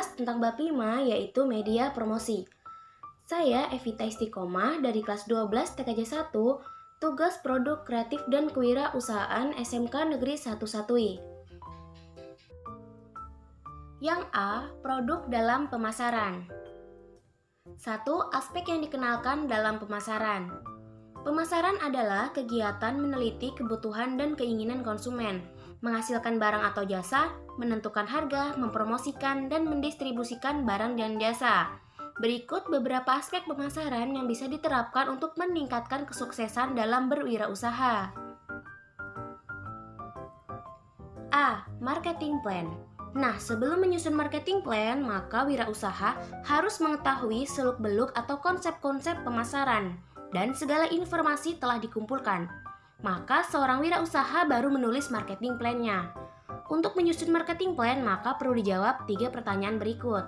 bahas tentang bab 5 yaitu media promosi. Saya Evita Istiqomah dari kelas 12 TKJ 1, tugas produk kreatif dan kewirausahaan SMK Negeri 1 Satui. Yang A, produk dalam pemasaran. 1. Aspek yang dikenalkan dalam pemasaran. Pemasaran adalah kegiatan meneliti kebutuhan dan keinginan konsumen, menghasilkan barang atau jasa, menentukan harga, mempromosikan, dan mendistribusikan barang dan jasa. Berikut beberapa aspek pemasaran yang bisa diterapkan untuk meningkatkan kesuksesan dalam berwirausaha. A. Marketing plan. Nah, sebelum menyusun marketing plan, maka wirausaha harus mengetahui seluk-beluk atau konsep-konsep pemasaran dan segala informasi telah dikumpulkan. Maka seorang wirausaha baru menulis marketing plan-nya. Untuk menyusun marketing plan, maka perlu dijawab 3 pertanyaan berikut.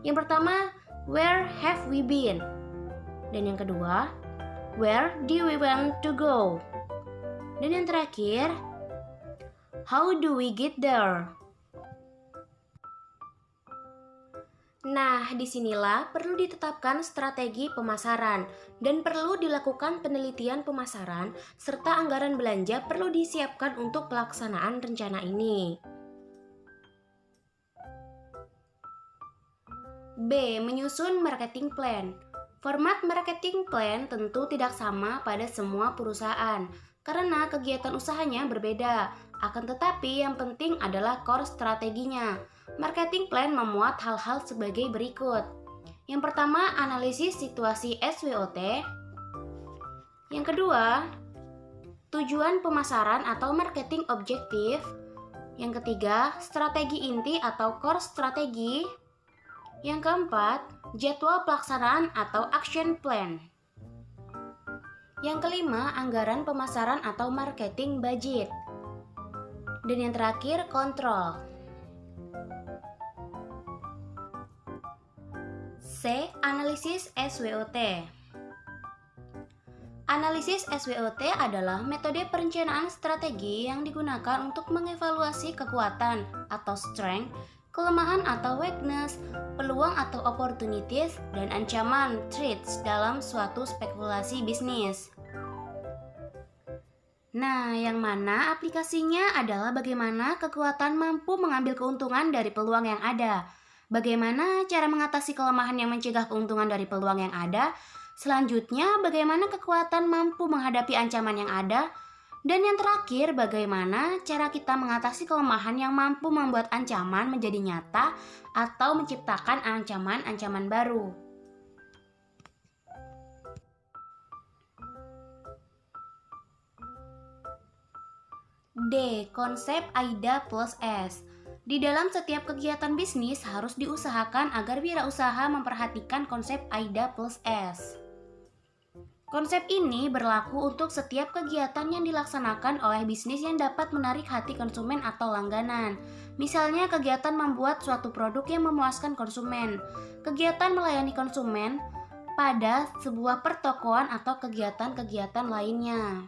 Yang pertama, where have we been? Dan yang kedua, where do we want to go? Dan yang terakhir, how do we get there? Nah, disinilah perlu ditetapkan strategi pemasaran dan perlu dilakukan penelitian pemasaran serta anggaran belanja perlu disiapkan untuk pelaksanaan rencana ini. B. Menyusun marketing plan. Format marketing plan tentu tidak sama pada semua perusahaan karena kegiatan usahanya berbeda. Akan tetapi yang penting adalah core strateginya. Marketing plan memuat hal-hal sebagai berikut. Yang pertama, analisis situasi SWOT. Yang kedua, tujuan pemasaran atau marketing objektif. Yang ketiga, strategi inti atau core strategi. Yang keempat, jadwal pelaksanaan atau action plan. Yang kelima, anggaran pemasaran atau marketing budget. Dan yang terakhir, kontrol. C. Analisis SWOT. Analisis SWOT adalah metode perencanaan strategi yang digunakan untuk mengevaluasi kekuatan atau strength, kelemahan atau weakness, peluang atau opportunities, dan ancaman threats dalam suatu spekulasi bisnis. Nah, yang mana aplikasinya adalah bagaimana kekuatan mampu mengambil keuntungan dari peluang yang ada. Bagaimana cara mengatasi kelemahan yang mencegah keuntungan dari peluang yang ada. Selanjutnya, bagaimana kekuatan mampu menghadapi ancaman yang ada. Dan yang terakhir, bagaimana cara kita mengatasi kelemahan yang mampu membuat ancaman menjadi nyata atau menciptakan ancaman-ancaman baru. D. Konsep AIDA plus S. Di dalam setiap kegiatan bisnis harus diusahakan agar wirausaha memperhatikan konsep AIDA plus S. Konsep ini berlaku untuk setiap kegiatan yang dilaksanakan oleh bisnis yang dapat menarik hati konsumen atau langganan. Misalnya kegiatan membuat suatu produk yang memuaskan konsumen, kegiatan melayani konsumen pada sebuah pertokoan atau kegiatan-kegiatan lainnya.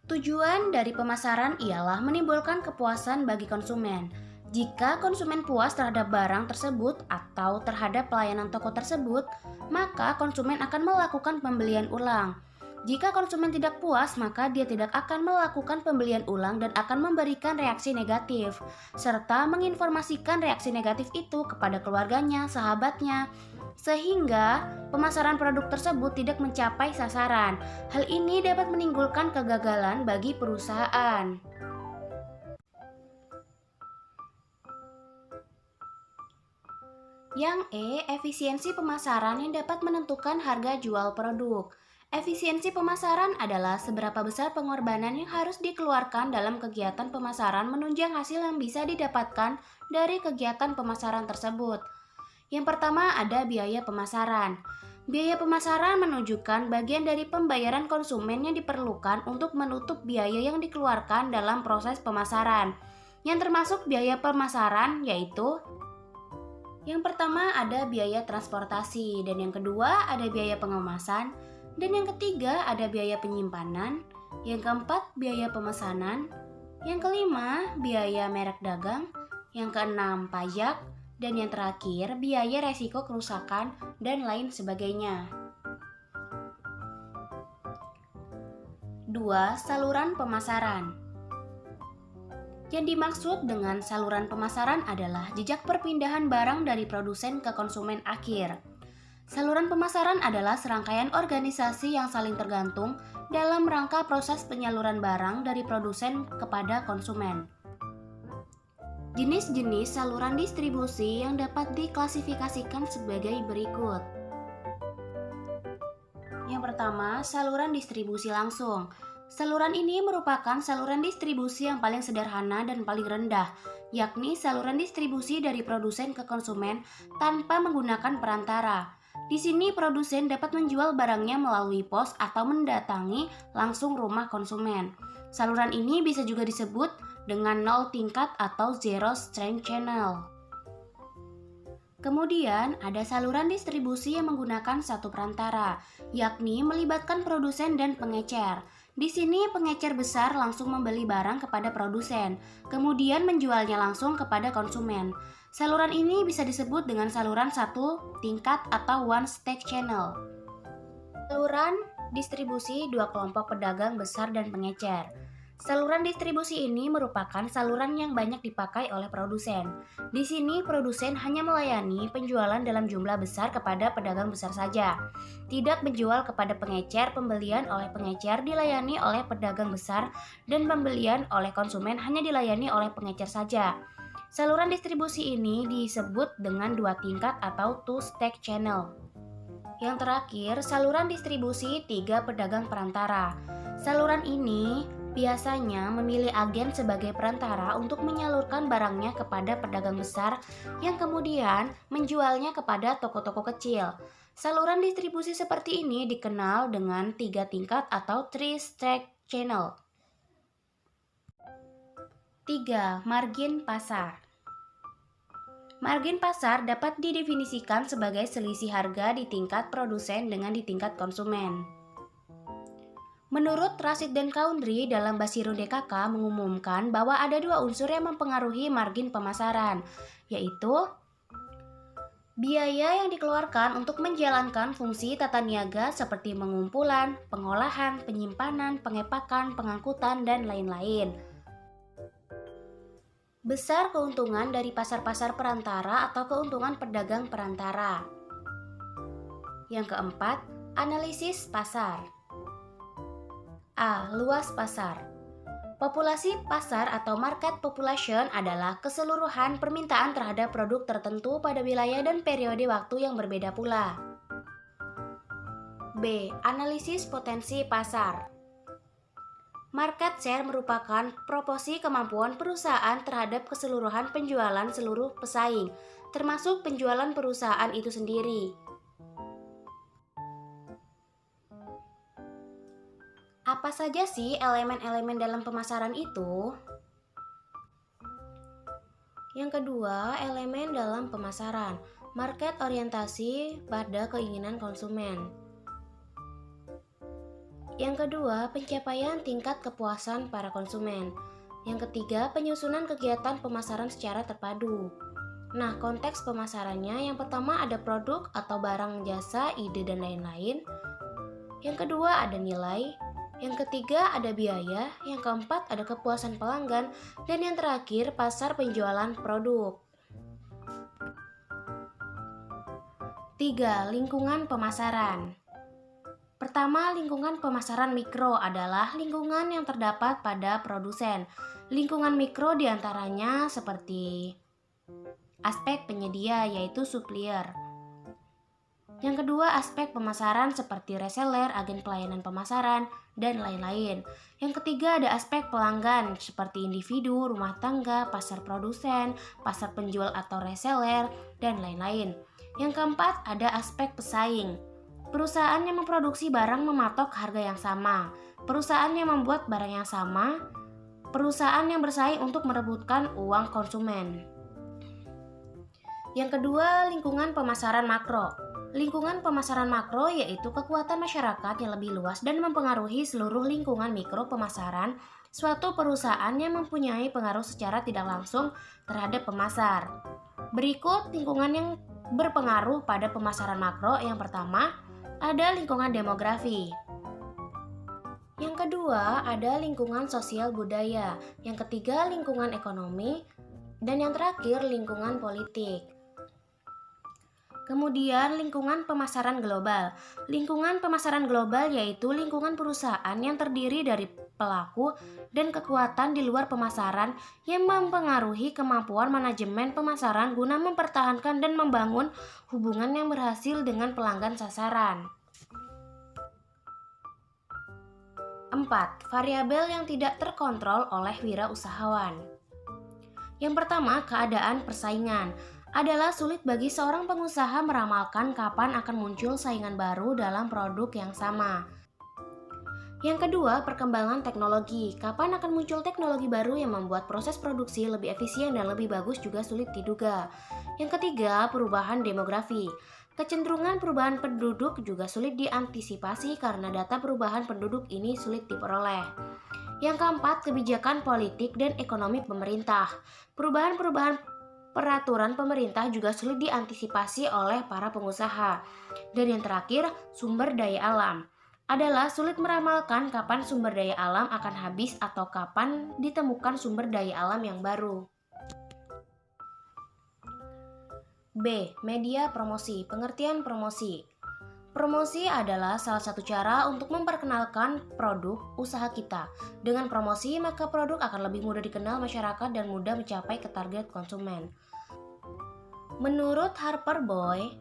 Tujuan dari pemasaran ialah menimbulkan kepuasan bagi konsumen. Jika konsumen puas terhadap barang tersebut atau terhadap pelayanan toko tersebut, maka konsumen akan melakukan pembelian ulang. Jika konsumen tidak puas, maka dia tidak akan melakukan pembelian ulang dan akan memberikan reaksi negatif, serta menginformasikan reaksi negatif itu kepada keluarganya, sahabatnya, sehingga pemasaran produk tersebut tidak mencapai sasaran. Hal ini dapat menimbulkan kegagalan bagi perusahaan. Yang E, efisiensi pemasaran yang dapat menentukan harga jual produk. Efisiensi pemasaran adalah seberapa besar pengorbanan yang harus dikeluarkan dalam kegiatan pemasaran menunjang hasil yang bisa didapatkan dari kegiatan pemasaran tersebut. Yang pertama ada biaya pemasaran. Biaya pemasaran menunjukkan bagian dari pembayaran konsumen yang diperlukan untuk menutup biaya yang dikeluarkan dalam proses pemasaran. Yang termasuk biaya pemasaran yaitu yang pertama ada biaya transportasi, dan yang kedua ada biaya pengemasan, dan yang ketiga ada biaya penyimpanan, yang keempat biaya pemesanan, yang kelima biaya merek dagang, Yang keenam, pajak. Dan yang terakhir, biaya resiko kerusakan dan lain sebagainya. 2. Saluran pemasaran. Yang dimaksud dengan saluran pemasaran adalah jejak perpindahan barang dari produsen ke konsumen akhir. Saluran pemasaran adalah serangkaian organisasi yang saling tergantung dalam rangka proses penyaluran barang dari produsen kepada konsumen. Jenis-jenis saluran distribusi yang dapat diklasifikasikan sebagai berikut. Yang pertama, saluran distribusi langsung. Saluran ini merupakan saluran distribusi yang paling sederhana dan paling rendah, yakni saluran distribusi dari produsen ke konsumen tanpa menggunakan perantara. Di sini produsen dapat menjual barangnya melalui pos atau mendatangi langsung rumah konsumen. Saluran ini bisa juga disebut dengan 0 tingkat atau zero strength channel. Kemudian ada saluran distribusi yang menggunakan satu perantara, yakni melibatkan produsen dan pengecer. Di sini pengecer besar langsung membeli barang kepada produsen, kemudian menjualnya langsung kepada konsumen. Saluran ini bisa disebut dengan saluran satu tingkat atau one stack channel. Saluran distribusi dua kelompok pedagang besar dan pengecer. Saluran distribusi ini merupakan saluran yang banyak dipakai oleh produsen. Di sini produsen hanya melayani penjualan dalam jumlah besar kepada pedagang besar saja. Tidak menjual kepada pengecer, pembelian oleh pengecer dilayani oleh pedagang besar dan pembelian oleh konsumen hanya dilayani oleh pengecer saja. Saluran distribusi ini disebut dengan dua tingkat atau two stack channel. Yang terakhir, saluran distribusi tiga pedagang perantara. Saluran ini biasanya memilih agen sebagai perantara untuk menyalurkan barangnya kepada pedagang besar yang kemudian menjualnya kepada toko-toko kecil. Saluran distribusi seperti ini dikenal dengan 3 tingkat atau 3 stack channel. 3. Margin pasar. Margin pasar dapat didefinisikan sebagai selisih harga di tingkat produsen dengan di tingkat konsumen. Menurut Rashid dan Kaundry dalam Basiru DKK mengumumkan bahwa ada dua unsur yang mempengaruhi margin pemasaran, yaitu biaya yang dikeluarkan untuk menjalankan fungsi tata niaga seperti pengumpulan, pengolahan, penyimpanan, pengepakan, pengangkutan, dan lain-lain. Besar keuntungan dari pasar-pasar perantara atau keuntungan pedagang perantara. Yang keempat, analisis pasar. A. Luas pasar. Populasi pasar atau market population adalah keseluruhan permintaan terhadap produk tertentu pada wilayah dan periode waktu yang berbeda pula. B. Analisis potensi pasar. Market share merupakan proporsi kemampuan perusahaan terhadap keseluruhan penjualan seluruh pesaing, termasuk penjualan perusahaan itu sendiri. Apa saja sih elemen-elemen dalam pemasaran itu? Yang kedua, elemen dalam pemasaran. Market orientasi pada keinginan konsumen. Yang kedua, pencapaian tingkat kepuasan para konsumen. Yang ketiga, penyusunan kegiatan pemasaran secara terpadu. Nah, konteks pemasarannya yang pertama ada produk atau barang, jasa, ide, dan lain-lain. Yang kedua ada nilai. Yang ketiga ada biaya, yang keempat ada kepuasan pelanggan, dan yang terakhir pasar penjualan produk. 3. Lingkungan pemasaran. Pertama, lingkungan pemasaran mikro adalah lingkungan yang terdapat pada produsen. Lingkungan mikro diantaranya seperti aspek penyedia yaitu supplier. Yang kedua, aspek pemasaran seperti reseller, agen pelayanan pemasaran, dan lain-lain. Yang ketiga, ada aspek pelanggan seperti individu, rumah tangga, pasar produsen, pasar penjual atau reseller, dan lain-lain. Yang keempat, ada aspek pesaing. Perusahaan yang memproduksi barang mematok harga yang sama. Perusahaan yang membuat barang yang sama. Perusahaan yang bersaing untuk merebutkan uang konsumen. Yang kedua, lingkungan pemasaran makro. Lingkungan pemasaran makro yaitu kekuatan masyarakat yang lebih luas dan mempengaruhi seluruh lingkungan mikro pemasaran suatu perusahaan yang mempunyai pengaruh secara tidak langsung terhadap pemasar. Berikut lingkungan yang berpengaruh pada pemasaran makro. Yang pertama, ada lingkungan demografi. Yang kedua, ada lingkungan sosial budaya. Yang ketiga, lingkungan ekonomi. Dan yang terakhir, lingkungan politik. Kemudian lingkungan pemasaran global. Lingkungan pemasaran global yaitu lingkungan perusahaan yang terdiri dari pelaku dan kekuatan di luar pemasaran yang mempengaruhi kemampuan manajemen pemasaran guna mempertahankan dan membangun hubungan yang berhasil dengan pelanggan sasaran. 4. Variabel yang tidak terkontrol oleh wirausahawan. Yang pertama, keadaan persaingan. Adalah sulit bagi seorang pengusaha meramalkan kapan akan muncul saingan baru dalam produk yang sama. Yang kedua, perkembangan teknologi. Kapan akan muncul teknologi baru yang membuat proses produksi lebih efisien dan lebih bagus juga sulit diduga. Yang ketiga, perubahan demografi. Kecenderungan perubahan penduduk juga sulit diantisipasi karena data perubahan penduduk ini sulit diperoleh. Yang keempat, kebijakan politik dan ekonomi pemerintah. Perubahan-perubahan peraturan pemerintah juga sulit diantisipasi oleh para pengusaha. Dan yang terakhir, sumber daya alam. Adalah sulit meramalkan kapan sumber daya alam akan habis atau kapan ditemukan sumber daya alam yang baru. B. Media promosi. Pengertian promosi. Promosi adalah salah satu cara untuk memperkenalkan produk usaha kita. Dengan promosi, maka produk akan lebih mudah dikenal masyarakat dan mudah mencapai ke target konsumen. Menurut Harper Boy,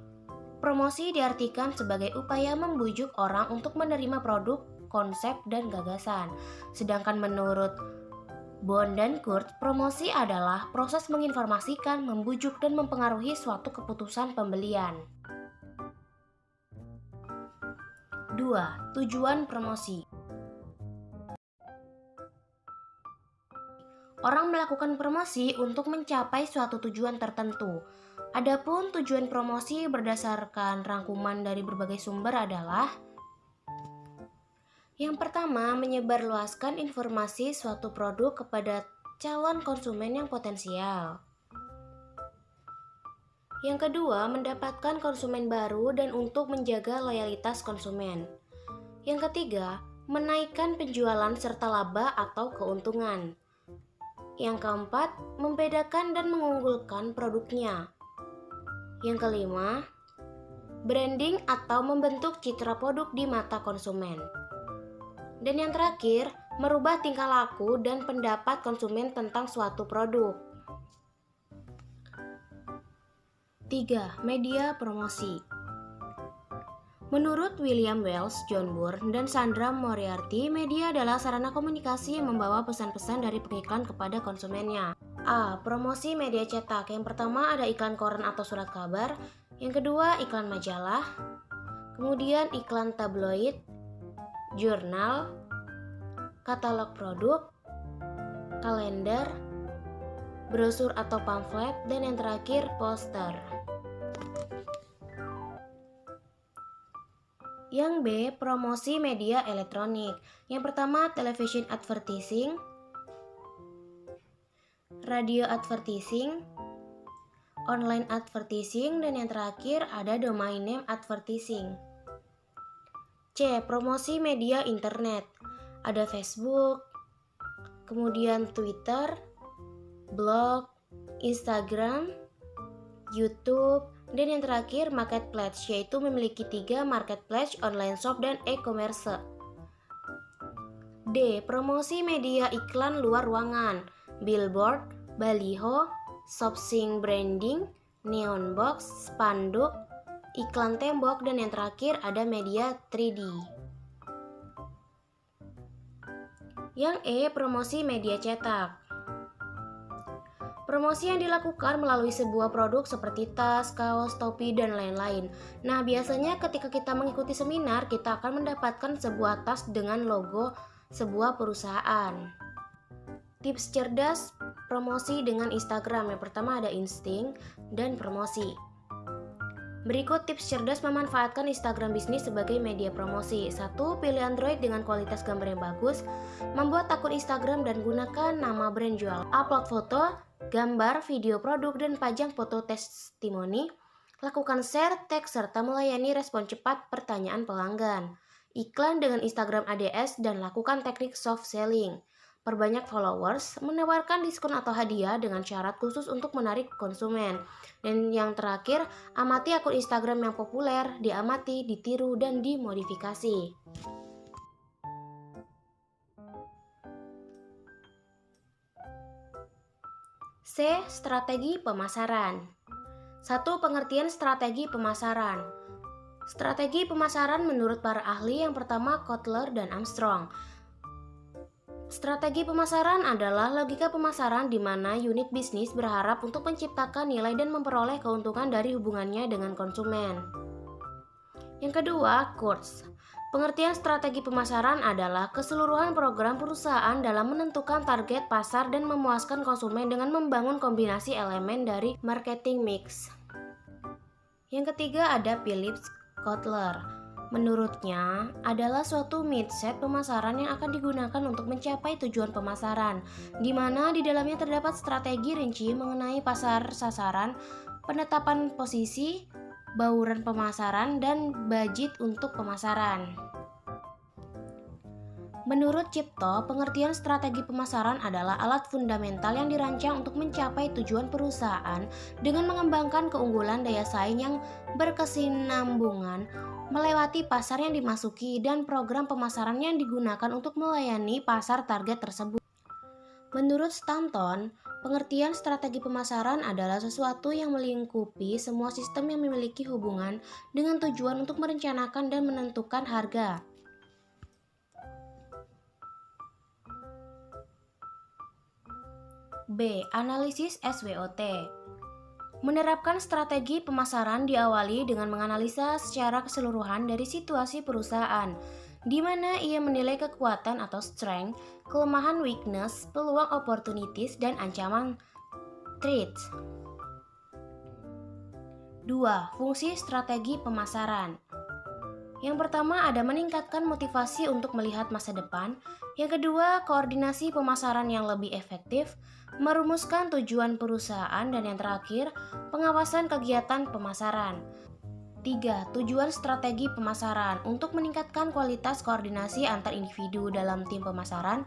promosi diartikan sebagai upaya membujuk orang untuk menerima produk, konsep, dan gagasan. Sedangkan menurut Bond dan Kurt, promosi adalah proses menginformasikan, membujuk, dan mempengaruhi suatu keputusan pembelian. 2. Tujuan promosi. Orang melakukan promosi untuk mencapai suatu tujuan tertentu. Adapun tujuan promosi berdasarkan rangkuman dari berbagai sumber adalah: yang pertama, menyebarluaskan informasi suatu produk kepada calon konsumen yang potensial. Yang kedua, mendapatkan konsumen baru dan untuk menjaga loyalitas konsumen. Yang ketiga, menaikkan penjualan serta laba atau keuntungan. Yang keempat, membedakan dan mengunggulkan produknya. Yang kelima, branding atau membentuk citra produk di mata konsumen. Dan yang terakhir, merubah tingkah laku dan pendapat konsumen tentang suatu produk. 3. Media promosi. Menurut William Wells, John Bourne, dan Sandra Moriarty, media adalah sarana komunikasi yang membawa pesan-pesan dari pengiklan kepada konsumennya. A. Promosi media cetak. Yang pertama ada iklan koran atau surat kabar. Yang kedua iklan majalah. Kemudian iklan tabloid, jurnal, katalog produk, kalender, brosur atau pamflet, dan yang terakhir poster. Yang B. Promosi media elektronik. Yang pertama television advertising, radio advertising, online advertising, dan yang terakhir ada domain name advertising. C. Promosi media internet. Ada Facebook, kemudian Twitter, blog, Instagram, YouTube, dan yang terakhir marketplace, yaitu memiliki 3 marketplace, online shop, dan e-commerce. D. Promosi media iklan luar ruangan. Billboard, baliho, shopping branding, neon box, spanduk, iklan tembok, dan yang terakhir ada media 3D. Yang E. Promosi media cetak. Promosi yang dilakukan melalui sebuah produk seperti tas, kaos, topi, dan lain-lain. Nah, biasanya ketika kita mengikuti seminar, kita akan mendapatkan sebuah tas dengan logo sebuah perusahaan. Tips cerdas promosi dengan Instagram. Yang pertama ada insting dan promosi. Berikut tips cerdas memanfaatkan Instagram bisnis sebagai media promosi. 1. Pilih Android dengan kualitas gambar yang bagus. Membuat akun Instagram dan gunakan nama brand jual. Upload foto, gambar, video produk, dan pajang foto testimoni. Lakukan share, tag, serta melayani respon cepat pertanyaan pelanggan. Iklan dengan Instagram ADS dan lakukan teknik soft selling. Perbanyak followers, menawarkan diskon atau hadiah dengan syarat khusus untuk menarik konsumen. Dan yang terakhir, amati akun Instagram yang populer, diamati, ditiru, dan dimodifikasi. C. Strategi pemasaran. 1. Pengertian strategi pemasaran. Strategi pemasaran menurut para ahli yang pertama Kotler dan Armstrong. Strategi pemasaran adalah logika pemasaran di mana unit bisnis berharap untuk menciptakan nilai dan memperoleh keuntungan dari hubungannya dengan konsumen. Yang kedua, Kurtz. Pengertian strategi pemasaran adalah keseluruhan program perusahaan dalam menentukan target pasar dan memuaskan konsumen dengan membangun kombinasi elemen dari marketing mix. Yang ketiga ada Philip Kotler. Menurutnya, adalah suatu mindset pemasaran yang akan digunakan untuk mencapai tujuan pemasaran, di mana di dalamnya terdapat strategi rinci mengenai pasar sasaran, penetapan posisi, bauran pemasaran, dan budget untuk pemasaran. Menurut Cipto, pengertian strategi pemasaran adalah alat fundamental yang dirancang untuk mencapai tujuan perusahaan dengan mengembangkan keunggulan daya saing yang berkesinambungan, melewati pasar yang dimasuki, dan program pemasaran yang digunakan untuk melayani pasar target tersebut. Menurut Stanton, pengertian strategi pemasaran adalah sesuatu yang melingkupi semua sistem yang memiliki hubungan dengan tujuan untuk merencanakan dan menentukan harga. B. Analisis SWOT. Menerapkan strategi pemasaran diawali dengan menganalisa secara keseluruhan dari situasi perusahaan, di mana ia menilai kekuatan atau strength, kelemahan weakness, peluang opportunities, dan ancaman threats. 2. Fungsi strategi pemasaran. Yang pertama ada meningkatkan motivasi untuk melihat masa depan. Yang kedua, koordinasi pemasaran yang lebih efektif, merumuskan tujuan perusahaan, dan yang terakhir, pengawasan kegiatan pemasaran. 3. Tujuan strategi pemasaran untuk meningkatkan kualitas koordinasi antar individu dalam tim pemasaran.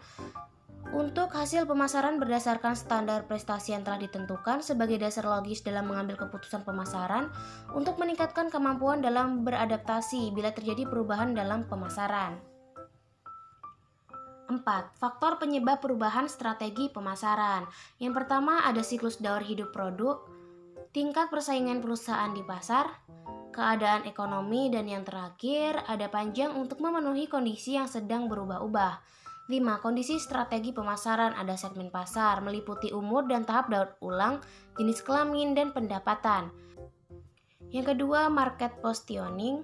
Untuk hasil pemasaran berdasarkan standar prestasi yang telah ditentukan sebagai dasar logis dalam mengambil keputusan pemasaran untuk meningkatkan kemampuan dalam beradaptasi bila terjadi perubahan dalam pemasaran. 4. Faktor penyebab perubahan strategi pemasaran. Yang pertama ada siklus daur hidup produk, tingkat persaingan perusahaan di pasar, keadaan ekonomi, dan yang terakhir ada panjang untuk memenuhi kondisi yang sedang berubah-ubah. 5. Kondisi strategi pemasaran ada segmen pasar, meliputi umur dan tahap daur ulang, jenis kelamin, dan pendapatan. Yang kedua, market positioning.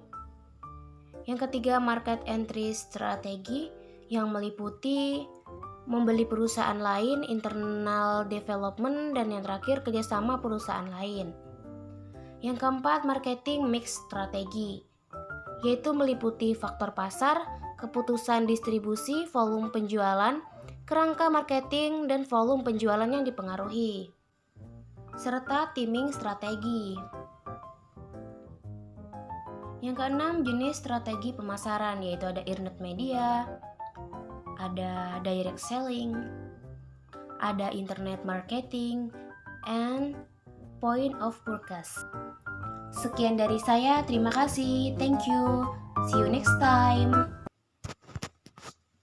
Yang ketiga, market entry strategi yang meliputi membeli perusahaan lain, internal development, dan yang terakhir kerjasama perusahaan lain. Yang keempat, marketing mix strategi, yaitu meliputi faktor pasar, keputusan distribusi, volume penjualan, kerangka marketing, dan volume penjualan yang dipengaruhi, serta timing strategi. Yang keenam, jenis strategi pemasaran, yaitu ada earned media, ada direct selling, ada internet marketing, and point of purchase. Sekian dari saya, terima kasih, thank you, see you next time.